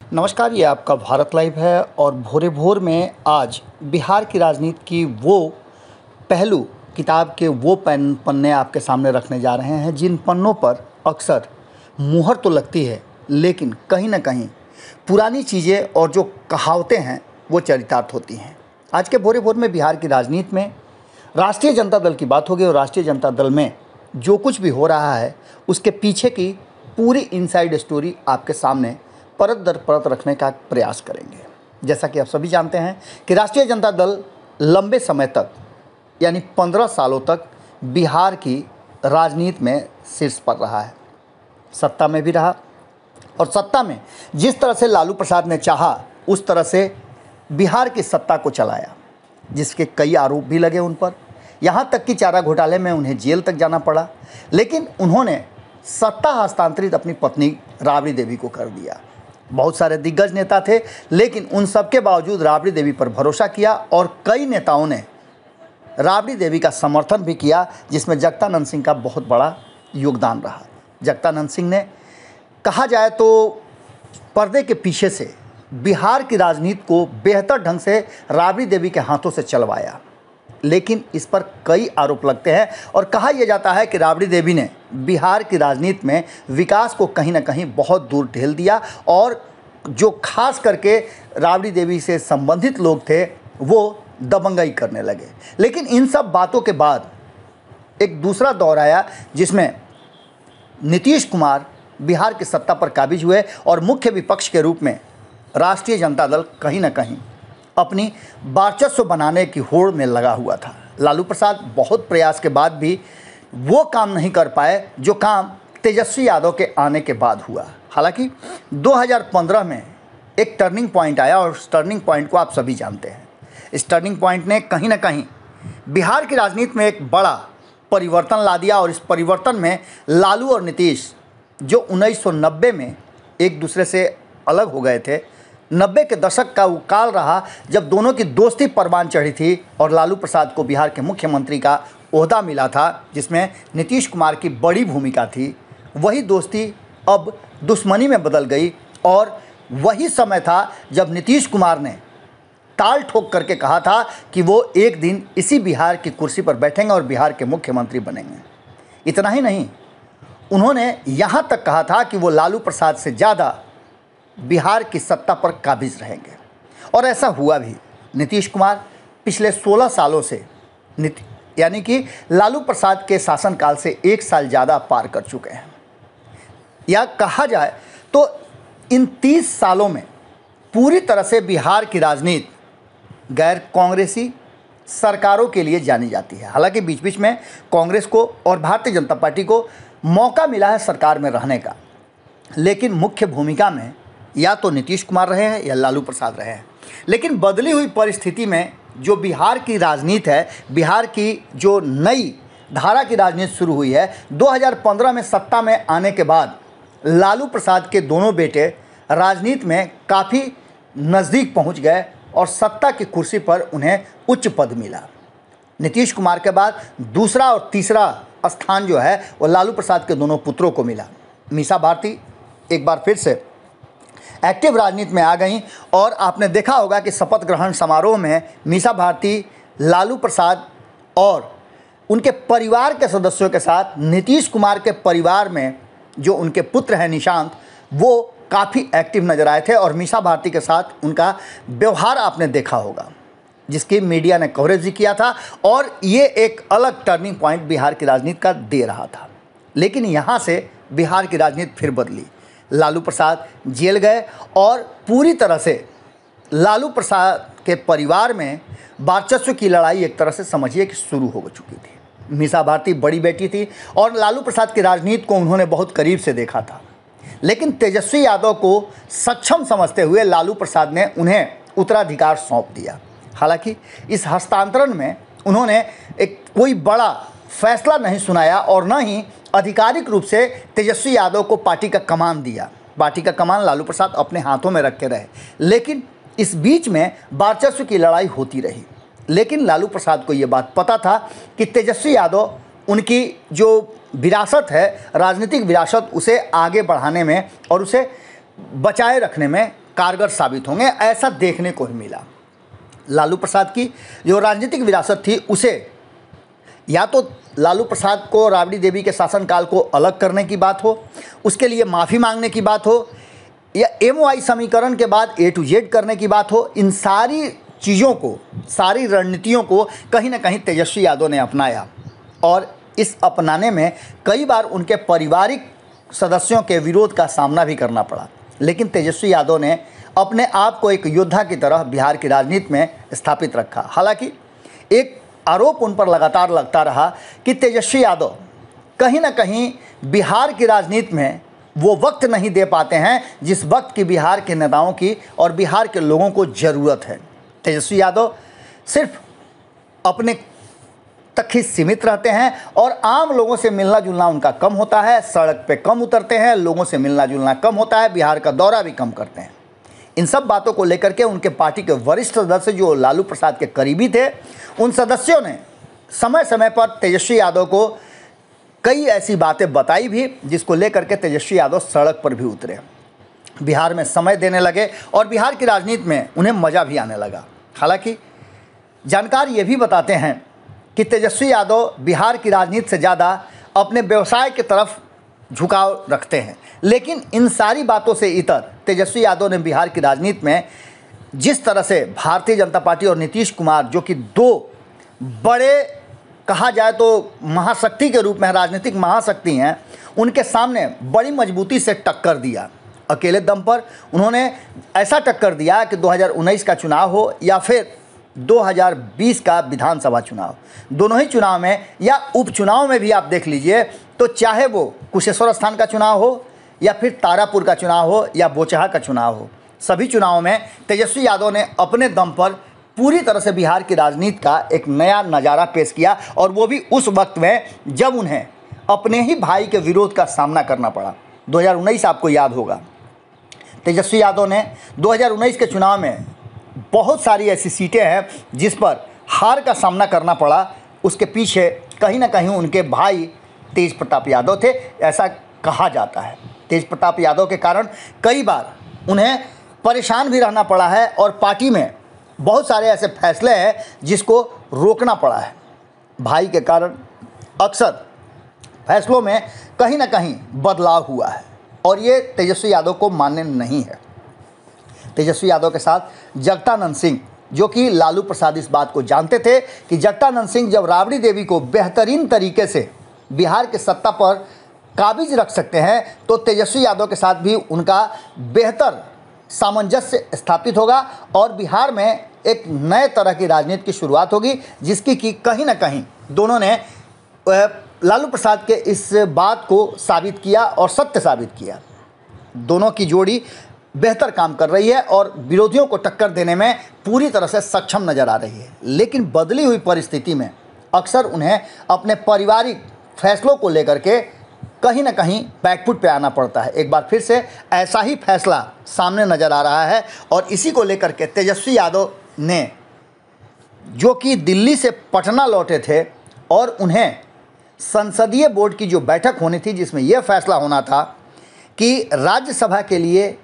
नमस्कार, ये आपका भारत लाइव है और भोरे भोर में आज बिहार की राजनीति की वो पहलू किताब के वो पन्ने आपके सामने रखने जा रहे हैं जिन पन्नों पर अक्सर मुहर तो लगती है, लेकिन कहीं ना कहीं पुरानी चीज़ें और जो कहावतें हैं वो चरितार्थ होती हैं। आज के भोरे भोर में बिहार की राजनीति में राष्ट्रीय जनता दल की बात होगी और राष्ट्रीय जनता दल में जो कुछ भी हो रहा है उसके पीछे की पूरी इनसाइड स्टोरी आपके सामने परत दर परत रखने का प्रयास करेंगे। जैसा कि आप सभी जानते हैं कि राष्ट्रीय जनता दल लंबे समय तक यानी 15 सालों तक बिहार की राजनीति में शीर्ष पर रहा है, सत्ता में भी रहा और सत्ता में जिस तरह से लालू प्रसाद ने चाहा उस तरह से बिहार की सत्ता को चलाया, जिसके कई आरोप भी लगे उन पर, यहाँ तक कि चारा घोटाले में उन्हें जेल तक जाना पड़ा। लेकिन उन्होंने सत्ता हस्तांतरित अपनी पत्नी राबड़ी देवी को कर दिया। बहुत सारे दिग्गज नेता थे, लेकिन उन सब के बावजूद राबड़ी देवी पर भरोसा किया और कई नेताओं ने राबड़ी देवी का समर्थन भी किया, जिसमें जगदानंद सिंह का बहुत बड़ा योगदान रहा। जगदानंद सिंह ने कहा जाए तो पर्दे के पीछे से बिहार की राजनीति को बेहतर ढंग से राबड़ी देवी के हाथों से चलवाया, लेकिन इस पर कई आरोप लगते हैं और कहा यह जाता है कि राबड़ी देवी ने बिहार की राजनीति में विकास को कहीं ना कहीं बहुत दूर ढेल दिया और जो खास करके राबड़ी देवी से संबंधित लोग थे वो दबंगई करने लगे। लेकिन इन सब बातों के बाद एक दूसरा दौर आया जिसमें नीतीश कुमार बिहार की सत्ता पर काबिज हुए और मुख्य विपक्ष के रूप में राष्ट्रीय जनता दल कहीं ना कहीं अपनी वर्चस्व बनाने की होड़ में लगा हुआ था। लालू प्रसाद बहुत प्रयास के बाद भी वो काम नहीं कर पाए जो काम तेजस्वी यादव के आने के बाद हुआ। हालांकि 2015 में एक टर्निंग पॉइंट आया और उस टर्निंग पॉइंट को आप सभी जानते हैं। इस टर्निंग पॉइंट ने कहीं ना कहीं बिहार की राजनीति में एक बड़ा परिवर्तन ला दिया और इस परिवर्तन में लालू और नीतीश जो 1990 में एक दूसरे से अलग हो गए थे, 90 के दशक का वो काल रहा जब दोनों की दोस्ती परवान चढ़ी थी और लालू प्रसाद को बिहार के मुख्यमंत्री का ओहदा मिला था जिसमें नीतीश कुमार की बड़ी भूमिका थी। वही दोस्ती अब दुश्मनी में बदल गई और वही समय था जब नीतीश कुमार ने ताल ठोक करके कहा था कि वो एक दिन इसी बिहार की कुर्सी पर बैठेंगे और बिहार के मुख्यमंत्री बनेंगे। इतना ही नहीं, उन्होंने यहाँ तक कहा था कि वो लालू प्रसाद से ज़्यादा बिहार की सत्ता पर काबिज रहेंगे और ऐसा हुआ भी। नीतीश कुमार पिछले 16 सालों से यानी कि लालू प्रसाद के शासनकाल से 1 साल ज़्यादा पार कर चुके हैं। या कहा जाए तो इन 30 सालों में पूरी तरह से बिहार की राजनीति गैर कांग्रेसी सरकारों के लिए जानी जाती है। हालांकि बीच बीच में कांग्रेस को और भारतीय जनता पार्टी को मौका मिला है सरकार में रहने का, लेकिन मुख्य भूमिका में या तो नीतीश कुमार रहे हैं या लालू प्रसाद रहे हैं। लेकिन बदली हुई परिस्थिति में जो बिहार की राजनीति है, बिहार की जो नई धारा की राजनीति शुरू हुई है, 2015 में सत्ता में आने के बाद लालू प्रसाद के दोनों बेटे राजनीति में काफ़ी नज़दीक पहुंच गए और सत्ता की कुर्सी पर उन्हें उच्च पद मिला। नीतीश कुमार के बाद दूसरा और तीसरा स्थान जो है वो लालू प्रसाद के दोनों पुत्रों को मिला। मीसा भारती एक बार फिर से एक्टिव राजनीति में आ गई और आपने देखा होगा कि शपथ ग्रहण समारोह में मीसा भारती लालू प्रसाद और उनके परिवार के सदस्यों के साथ नीतीश कुमार के परिवार में जो उनके पुत्र हैं निशांत, वो काफ़ी एक्टिव नज़र आए थे और मीसा भारती के साथ उनका व्यवहार आपने देखा होगा जिसकी मीडिया ने कवरेज भी किया था और ये एक अलग टर्निंग पॉइंट बिहार की राजनीति का दे रहा था। लेकिन यहाँ से बिहार की राजनीति फिर बदली। लालू प्रसाद जेल गए और पूरी तरह से लालू प्रसाद के परिवार में वर्चस्व की लड़ाई एक तरह से समझिए कि शुरू हो चुकी थी। मीसा भारती बड़ी बेटी थी और लालू प्रसाद की राजनीति को उन्होंने बहुत करीब से देखा था, लेकिन तेजस्वी यादव को सक्षम समझते हुए लालू प्रसाद ने उन्हें उत्तराधिकार सौंप दिया। हालांकि इस हस्तांतरण में उन्होंने एक कोई बड़ा फैसला नहीं सुनाया और न ही आधिकारिक रूप से तेजस्वी यादव को पार्टी का कमान दिया। पार्टी का कमान लालू प्रसाद अपने हाथों में रख के रहे, लेकिन इस बीच में वर्चस्व की लड़ाई होती रही। लेकिन लालू प्रसाद को ये बात पता था कि तेजस्वी यादव उनकी जो विरासत है, राजनीतिक विरासत, उसे आगे बढ़ाने में और उसे बचाए रखने में कारगर साबित होंगे, ऐसा देखने को ही मिला। लालू प्रसाद की जो राजनीतिक विरासत थी उसे या तो लालू प्रसाद को राबड़ी देवी के शासनकाल को अलग करने की बात हो, उसके लिए माफ़ी मांगने की बात हो, या MOI समीकरण के बाद A to Z करने की बात हो, इन सारी चीज़ों को, सारी रणनीतियों को कहीं ना कहीं तेजस्वी यादव ने अपनाया और इस अपनाने में कई बार उनके पारिवारिक सदस्यों के विरोध का सामना भी करना पड़ा। लेकिन तेजस्वी यादव ने अपने आप को एक योद्धा की तरह बिहार की राजनीति में स्थापित रखा। हालांकि एक आरोप उन पर लगातार लगता रहा कि तेजस्वी यादव कहीं ना कहीं बिहार की राजनीति में वो वक्त नहीं दे पाते हैं जिस वक्त की बिहार के नेताओं की और बिहार के लोगों को ज़रूरत है। तेजस्वी यादव सिर्फ अपने तक ही सीमित रहते हैं और आम लोगों से मिलना जुलना उनका कम होता है, सड़क पे कम उतरते हैं, लोगों से मिलना जुलना कम होता है, बिहार का दौरा भी कम करते हैं। इन सब बातों को लेकर के उनके पार्टी के वरिष्ठ सदस्य जो लालू प्रसाद के करीबी थे, उन सदस्यों ने समय समय पर तेजस्वी यादव को कई ऐसी बातें बताई भी जिसको लेकर के तेजस्वी यादव सड़क पर भी उतरे, बिहार में समय देने लगे और बिहार की राजनीति में उन्हें मज़ा भी आने लगा। हालांकि जानकार ये भी बताते हैं कि तेजस्वी यादव बिहार की राजनीति से ज़्यादा अपने व्यवसाय की तरफ झुकाव रखते हैं। लेकिन इन सारी बातों से इतर तेजस्वी यादव ने बिहार की राजनीति में जिस तरह से भारतीय जनता पार्टी और नीतीश कुमार, जो कि दो बड़े कहा जाए तो महाशक्ति के रूप में राजनीतिक महाशक्ति हैं, उनके सामने बड़ी मजबूती से टक्कर दिया। अकेले दम पर उन्होंने ऐसा टक्कर दिया कि 2019 का चुनाव हो या फिर 2020 का विधानसभा चुनाव, दोनों ही चुनाव में या उपचुनाव में भी आप देख लीजिए तो चाहे वो कुशेश्वर स्थान का चुनाव हो या फिर तारापुर का चुनाव हो या बोचहा का चुनाव हो, सभी चुनावों में तेजस्वी यादव ने अपने दम पर पूरी तरह से बिहार की राजनीति का एक नया नज़ारा पेश किया और वो भी उस वक्त में जब उन्हें अपने ही भाई के विरोध का सामना करना पड़ा। 2019 आपको याद होगा, तेजस्वी यादव ने 2019 के चुनाव में बहुत सारी ऐसी सीटें हैं जिस पर हार का सामना करना पड़ा। उसके पीछे कहीं ना कहीं उनके भाई तेज प्रताप यादव थे, ऐसा कहा जाता है। तेज प्रताप यादव के कारण कई बार उन्हें परेशान भी रहना पड़ा है और पार्टी में बहुत सारे ऐसे फैसले हैं जिसको रोकना पड़ा है। भाई के कारण अक्सर फैसलों में कहीं ना कहीं बदलाव हुआ है और ये तेजस्वी यादव को मान्य नहीं है। तेजस्वी यादव के साथ जगदानंद सिंह, जो कि लालू प्रसाद इस बात को जानते थे कि जगदानंद सिंह जब राबड़ी देवी को बेहतरीन तरीके से बिहार के सत्ता पर काबिज रख सकते हैं तो तेजस्वी यादव के साथ भी उनका बेहतर सामंजस्य स्थापित होगा और बिहार में एक नए तरह की राजनीति की शुरुआत होगी, जिसकी कि कहीं ना कहीं दोनों ने लालू प्रसाद के इस बात को साबित किया और सत्य साबित किया। दोनों की जोड़ी बेहतर काम कर रही है और विरोधियों को टक्कर देने में पूरी तरह से सक्षम नज़र आ रही है। लेकिन बदली हुई परिस्थिति में अक्सर उन्हें अपने पारिवारिक फैसलों को लेकर के कहीं ना कहीं बैकफुट पे आना पड़ता है। एक बार फिर से ऐसा ही फैसला सामने नज़र आ रहा है और इसी को लेकर के तेजस्वी यादव ने, जो कि दिल्ली से पटना लौटे थे और उन्हें संसदीय बोर्ड की जो बैठक होनी थी जिसमें यह फैसला होना था कि राज्यसभा के लिए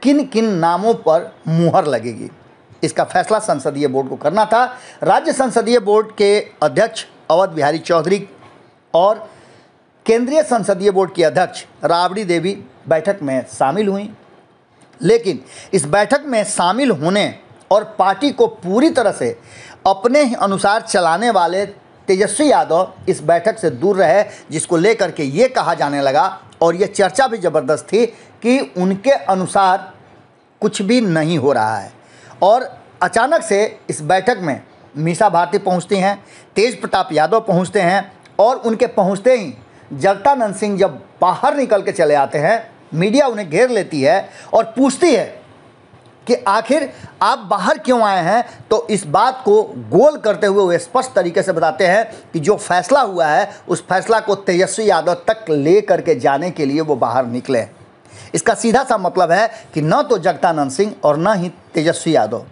किन किन नामों पर मुहर लगेगी, इसका फैसला संसदीय बोर्ड को करना था। राज्य संसदीय बोर्ड के अध्यक्ष अवध बिहारी चौधरी और केंद्रीय संसदीय बोर्ड की अध्यक्ष राबड़ी देवी बैठक में शामिल हुई। लेकिन इस बैठक में शामिल होने और पार्टी को पूरी तरह से अपने ही अनुसार चलाने वाले तेजस्वी यादव इस बैठक से दूर रहे, जिसको लेकर के ये कहा जाने लगा और ये चर्चा भी ज़बरदस्त थी कि उनके अनुसार कुछ भी नहीं हो रहा है। और अचानक से इस बैठक में मीसा भारती पहुंचती हैं, तेज प्रताप यादव पहुंचते हैं और उनके पहुंचते ही जगदानंद सिंह जब बाहर निकल के चले आते हैं, मीडिया उन्हें घेर लेती है और पूछती है कि आखिर आप बाहर क्यों आए हैं। तो इस बात को गोल करते हुए वो स्पष्ट तरीके से बताते हैं कि जो फैसला हुआ है उस फैसला को तेजस्वी यादव तक ले करके जाने के लिए वो बाहर निकले। इसका सीधा सा मतलब है कि न तो जगदानंद सिंह और न ही तेजस्वी यादव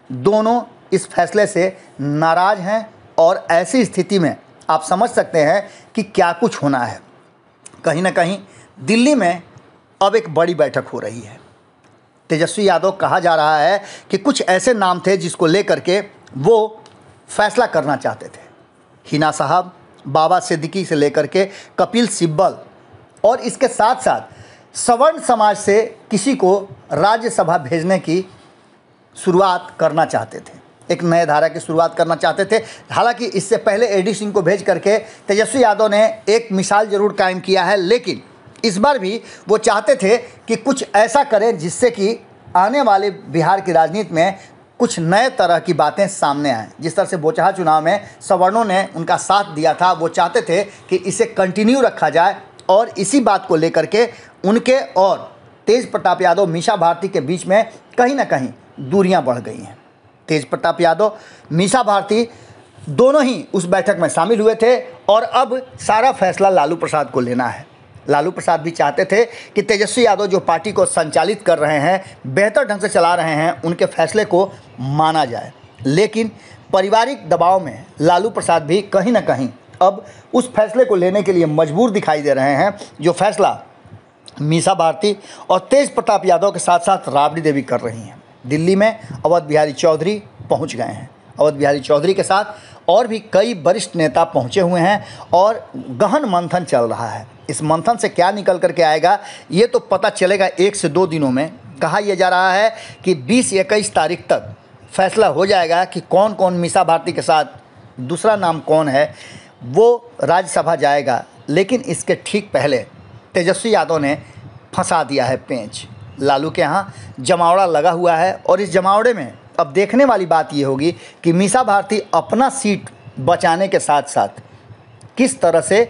दोनों इस फैसले से नाराज़ हैं और ऐसी स्थिति में आप समझ सकते हैं कि क्या कुछ होना है। कहीं ना कहीं दिल्ली में अब एक बड़ी बैठक हो रही है। तेजस्वी यादव कहा जा रहा है कि कुछ ऐसे नाम थे जिसको लेकर के वो फैसला करना चाहते थे। हिना साहब, बाबा सिद्दीकी से लेकर के कपिल सिब्बल, और इसके साथ साथ सवर्ण समाज से किसी को राज्यसभा भेजने की शुरुआत करना चाहते थे, एक नए धारा की शुरुआत करना चाहते थे। हालांकि इससे पहले एडी सिंह को भेज करके तेजस्वी यादव ने एक मिसाल जरूर कायम किया है, लेकिन इस बार भी वो चाहते थे कि कुछ ऐसा करें जिससे कि आने वाले बिहार की राजनीति में कुछ नए तरह की बातें सामने आएँ। जिस तरह से बोचहा चुनाव में सवर्णों ने उनका साथ दिया था, वो चाहते थे कि इसे कंटिन्यू रखा जाए, और इसी बात को लेकर के उनके और तेज प्रताप यादव, मीसा भारती के बीच में कहीं ना कहीं दूरियां बढ़ गई हैं। तेज प्रताप यादव, मीसा भारती दोनों ही उस बैठक में शामिल हुए थे, और अब सारा फैसला लालू प्रसाद को लेना है। लालू प्रसाद भी चाहते थे कि तेजस्वी यादव जो पार्टी को संचालित कर रहे हैं, बेहतर ढंग से चला रहे हैं, उनके फैसले को माना जाए। लेकिन पारिवारिक दबाव में लालू प्रसाद भी कहीं ना कहीं अब उस फैसले को लेने के लिए मजबूर दिखाई दे रहे हैं, जो फैसला मीसा भारती और तेज प्रताप यादव के साथ साथ राबड़ी देवी कर रही हैं। दिल्ली में अवध बिहारी चौधरी पहुंच गए हैं। अवध बिहारी चौधरी के साथ और भी कई वरिष्ठ नेता पहुंचे हुए हैं, और गहन मंथन चल रहा है। इस मंथन से क्या निकल करके आएगा ये तो पता चलेगा 1 से 2 दिनों में। कहा यह जा रहा है कि 20-21 तारीख तक फैसला हो जाएगा कि कौन कौन, मीसा भारती के साथ दूसरा नाम कौन है, वो राज्यसभा जाएगा। लेकिन इसके ठीक पहले तेजस्वी यादव ने फंसा दिया है पेंच। लालू के यहाँ जमावड़ा लगा हुआ है, और इस जमावड़े में अब देखने वाली बात ये होगी कि मीसा भारती अपना सीट बचाने के साथ साथ किस तरह से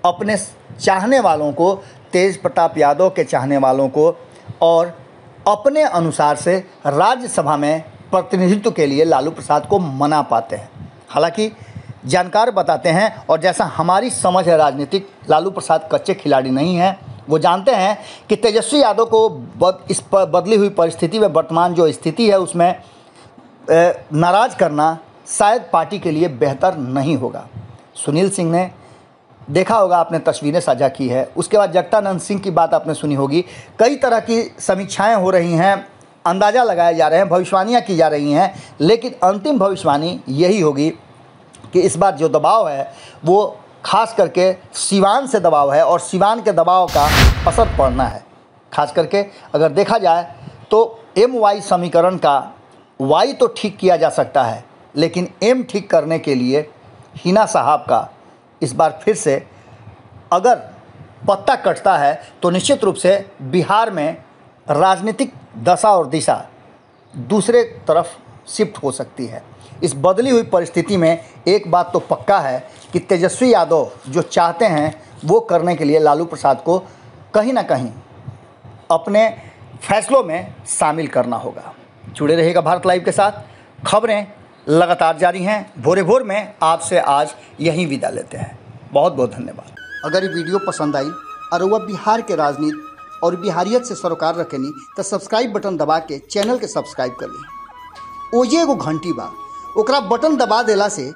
अपने चाहने वालों को, तेज प्रताप यादव के चाहने वालों को, और अपने अनुसार से राज्यसभा में प्रतिनिधित्व के लिए लालू प्रसाद को मना पाते हैं। हालांकि जानकार बताते हैं, और जैसा हमारी समझ है राजनीतिक, लालू प्रसाद कच्चे खिलाड़ी नहीं हैं। वो जानते हैं कि तेजस्वी यादव को इस बदली हुई परिस्थिति में, वर्तमान जो स्थिति है उसमें नाराज़ करना शायद पार्टी के लिए बेहतर नहीं होगा। सुनील सिंह ने देखा होगा, आपने तस्वीरें साझा की है। उसके बाद जगतानंद सिंह की बात आपने सुनी होगी। कई तरह की समीक्षाएं हो रही हैं, अंदाज़ा लगाए जा रहे हैं, भविष्यवाणियाँ की जा रही हैं, लेकिन अंतिम भविष्यवाणी यही होगी कि इस बार जो दबाव है वो खास करके सिवान से दबाव है, और सिवान के दबाव का असर पड़ना है। खास करके अगर देखा जाए तो MY समीकरण का Y तो ठीक किया जा सकता है, लेकिन M ठीक करने के लिए हिना साहब का इस बार फिर से अगर पत्ता कटता है तो निश्चित रूप से बिहार में राजनीतिक दशा और दिशा दूसरे तरफ शिफ्ट हो सकती है। इस बदली हुई परिस्थिति में एक बात तो पक्का है कि तेजस्वी यादव जो चाहते हैं वो करने के लिए लालू प्रसाद को कहीं ना कहीं अपने फैसलों में शामिल करना होगा। जुड़े रहिएगा भारत लाइव के साथ, खबरें लगातार जारी हैं। भोरे भोर में आपसे आज यहीं विदा लेते हैं। बहुत बहुत धन्यवाद। अगर ये वीडियो पसंद आई और वह बिहार के राजनीति और बिहारियत से सरोकार रखेनी तो सब्सक्राइब बटन दबा के चैनल के सब्सक्राइब कर ली। ओजे एगो घंटी बा, ओकरा बटन दबा देला से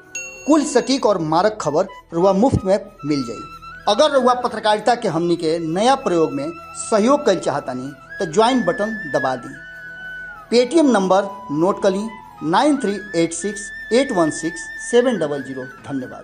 कुल सटीक और मारक खबर रुआ मुफ्त में मिल जाई। अगर रुआ पत्रकारिता के हमनी के नया प्रयोग में सहयोग कर चाहतानी तो ज्वाइन बटन दबा दी। पेटीएम नंबर नोट कर ली 9386816700। धन्यवाद।